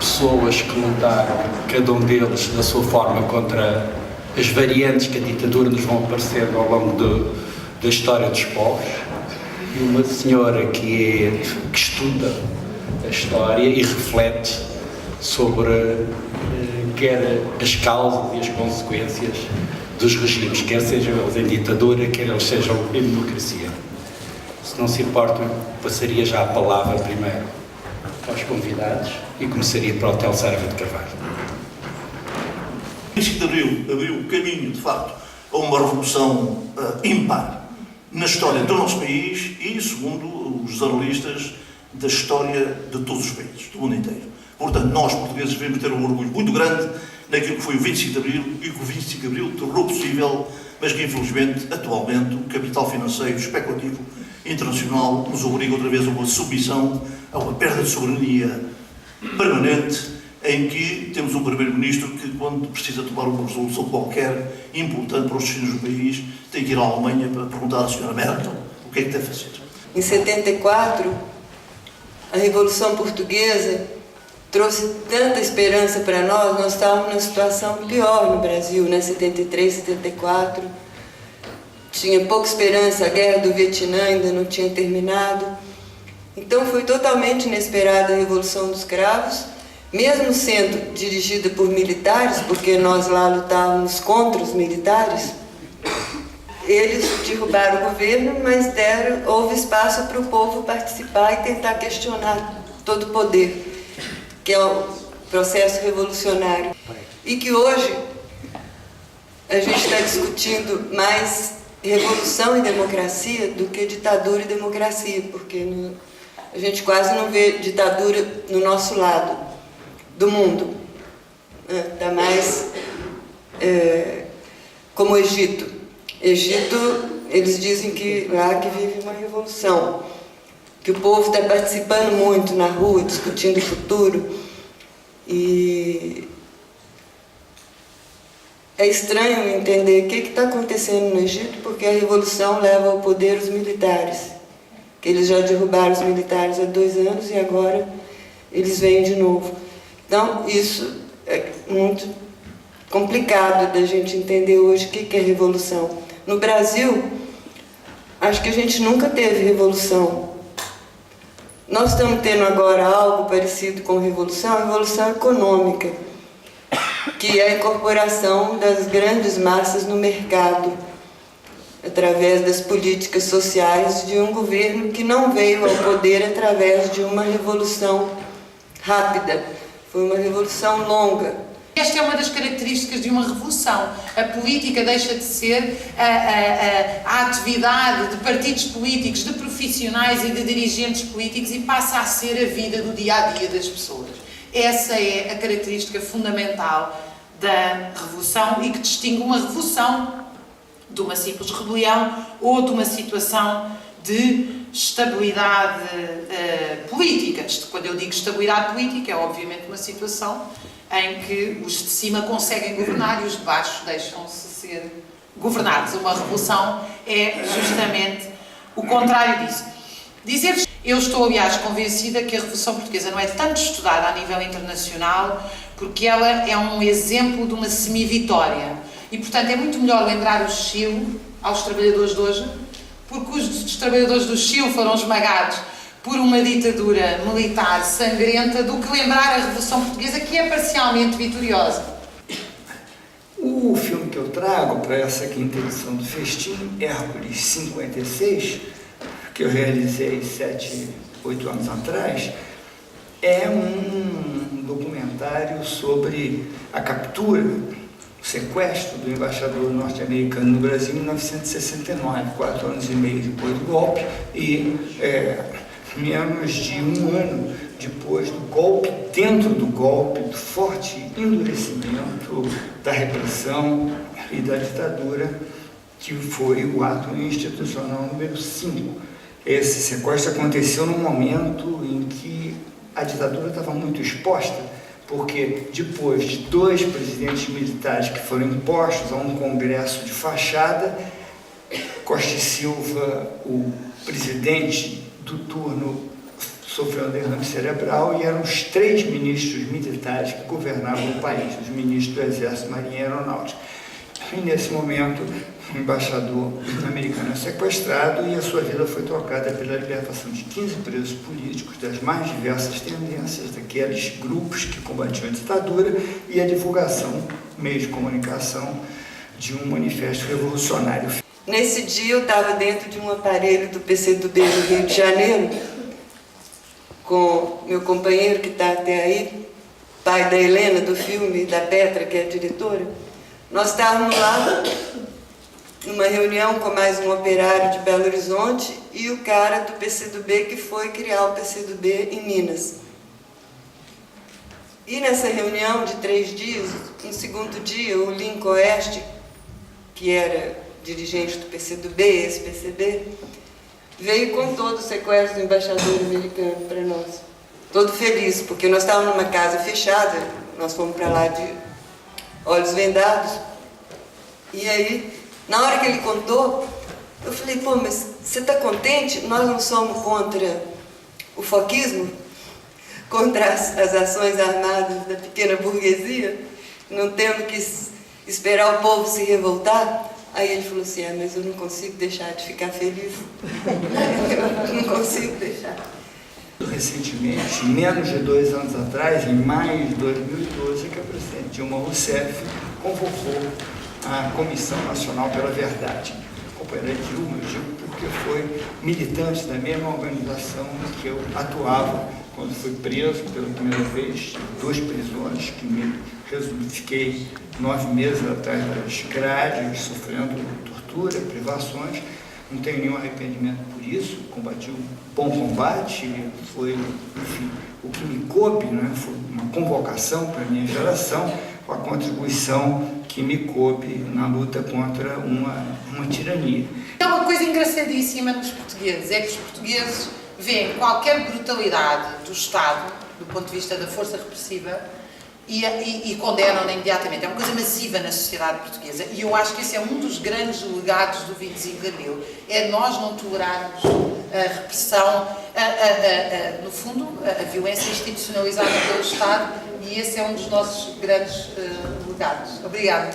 pessoas que lutaram, cada um deles da sua forma, contra as variantes que a ditadura nos vão aparecendo ao longo da história dos povos, e uma senhora que estuda a história e reflete sobre quer as causas e as consequências dos regimes, quer sejam eles em ditadura, quer eles sejam em democracia. Se não se importa, passaria já a palavra primeiro aos convidados e começaria para o Hotel Saraiva de Carvalho. O 25 de Abril abriu o caminho, de facto, a uma revolução ímpar na história do nosso país e, segundo os analistas, da história de todos os países, do mundo inteiro. Portanto, nós, portugueses, devemos ter um orgulho muito grande naquilo que foi o 25 de Abril e que o 25 de Abril tornou possível, mas que, infelizmente, atualmente, o capital financeiro especulativo internacional nos obriga outra vez a uma submissão, a uma perda de soberania permanente, em que temos um primeiro-ministro que, quando precisa tomar uma resolução qualquer importante para os destinos do país, tem que ir à Alemanha para perguntar à senhora Merkel o que é que deve fazer. Em 74, a Revolução Portuguesa trouxe tanta esperança para nós. Nós estávamos numa situação pior no Brasil, né? 73, 74. Tinha pouca esperança, a guerra do Vietnã ainda não tinha terminado. Então foi totalmente inesperada a Revolução dos Cravos, mesmo sendo dirigida por militares, porque nós lá lutávamos contra os militares. Eles derrubaram o governo, mas houve espaço para o povo participar e tentar questionar todo o poder, que é o processo revolucionário. E que hoje a gente está discutindo mais revolução e democracia do que ditadura e democracia, porque a gente quase não vê ditadura no nosso lado do mundo. Está mais como o Egito. Egito, eles dizem que lá que vive uma revolução, que o povo está participando muito na rua, discutindo o futuro. E é estranho entender o que está acontecendo no Egito, porque a revolução leva ao poder os militares, que eles já derrubaram os militares há 2 anos e agora eles vêm de novo. Então, isso é muito complicado da gente entender hoje o que é revolução. No Brasil, acho que a gente nunca teve revolução. Nós estamos tendo agora algo parecido com revolução, a revolução econômica, que é a incorporação das grandes massas no mercado, através das políticas sociais de um governo que não veio ao poder através de uma revolução rápida, foi uma revolução longa. Esta é uma das características de uma revolução. A política deixa de ser a atividade de partidos políticos, de profissionais e de dirigentes políticos e passa a ser a vida do dia-a-dia das pessoas. Essa é a característica fundamental da revolução e que distingue uma revolução de uma simples rebelião ou de uma situação de estabilidade política. Quando eu digo estabilidade política, é obviamente uma situação em que os de cima conseguem governar e os de baixo deixam-se ser governados. Uma revolução é justamente o contrário disso. Dizer-vos, eu estou aliás convencida que a Revolução Portuguesa não é tanto estudada a nível internacional porque ela é um exemplo de uma semi-vitória e portanto é muito melhor lembrar o Chile aos trabalhadores de hoje, porque os trabalhadores do Chile foram esmagados por uma ditadura militar sangrenta, do que lembrar a Revolução Portuguesa, que é parcialmente vitoriosa. O filme que eu trago para essa quinta edição do Festim, Hércules 56, que eu realizei 7, 8 anos atrás, é um documentário sobre a captura, o sequestro do embaixador norte-americano no Brasil em 1969, 4 anos e meio depois do golpe, e menos de 1 ano depois do golpe, dentro do golpe, do forte endurecimento da repressão e da ditadura, que foi o ato institucional número 5. Esse sequestro aconteceu num momento em que a ditadura estava muito exposta, porque depois de 2 presidentes militares que foram impostos a um congresso de fachada, Costa e Silva, o presidente do turno, sofreu um derrame cerebral e eram os 3 ministros militares que governavam o país, os ministros do Exército, Marinha e Aeronáutica. E nesse momento, o embaixador americano é sequestrado e a sua vida foi trocada pela libertação de 15 presos políticos das mais diversas tendências, daqueles grupos que combatiam a ditadura, e a divulgação, meio de comunicação, de um manifesto revolucionário. Nesse dia eu estava dentro de um aparelho do PCdoB no Rio de Janeiro, com meu companheiro que está até aí, pai da Helena do filme, da Petra, que é a diretora. Nós estávamos lá numa reunião com mais um operário de Belo Horizonte e o cara do PCdoB que foi criar o PCdoB em Minas. E nessa reunião de 3 dias, no segundo dia, o Lincoln Oeste, que era dirigente do PCdoB, ex-PCB, veio com todo o sequestro do embaixador americano para nós. Todo feliz, porque nós estávamos numa casa fechada, nós fomos para lá de olhos vendados. E aí, na hora que ele contou, eu falei, pô, mas você está contente? Nós não somos contra o foquismo? Contra as ações armadas da pequena burguesia? Não temos que esperar o povo se revoltar? Aí ele falou assim, mas eu não consigo deixar de ficar feliz. Eu não consigo deixar. Recentemente, menos de 2 anos atrás, em maio de 2012, que a presidente Dilma Rousseff convocou a Comissão Nacional pela Verdade. A companheira Dilma, eu digo porque foi militante da mesma organização em que eu atuava quando fui preso pela primeira vez, 2 prisões, que me fiquei 9 meses atrás das grades, sofrendo tortura, privações. Não tenho nenhum arrependimento por isso, combati um bom combate, foi, enfim, o que me coube, né? Foi uma convocação para a minha geração, com a contribuição que me coube na luta contra uma tirania. É uma coisa engraçadíssima nos portugueses, é que os portugueses veem qualquer brutalidade do Estado, do ponto de vista da força repressiva, e condenam-na imediatamente. É uma coisa massiva na sociedade portuguesa e eu acho que esse é um dos grandes legados do 25 de Abril, é nós não tolerarmos a repressão, no fundo, a violência institucionalizada pelo Estado, e esse é um dos nossos grandes legados. Obrigada.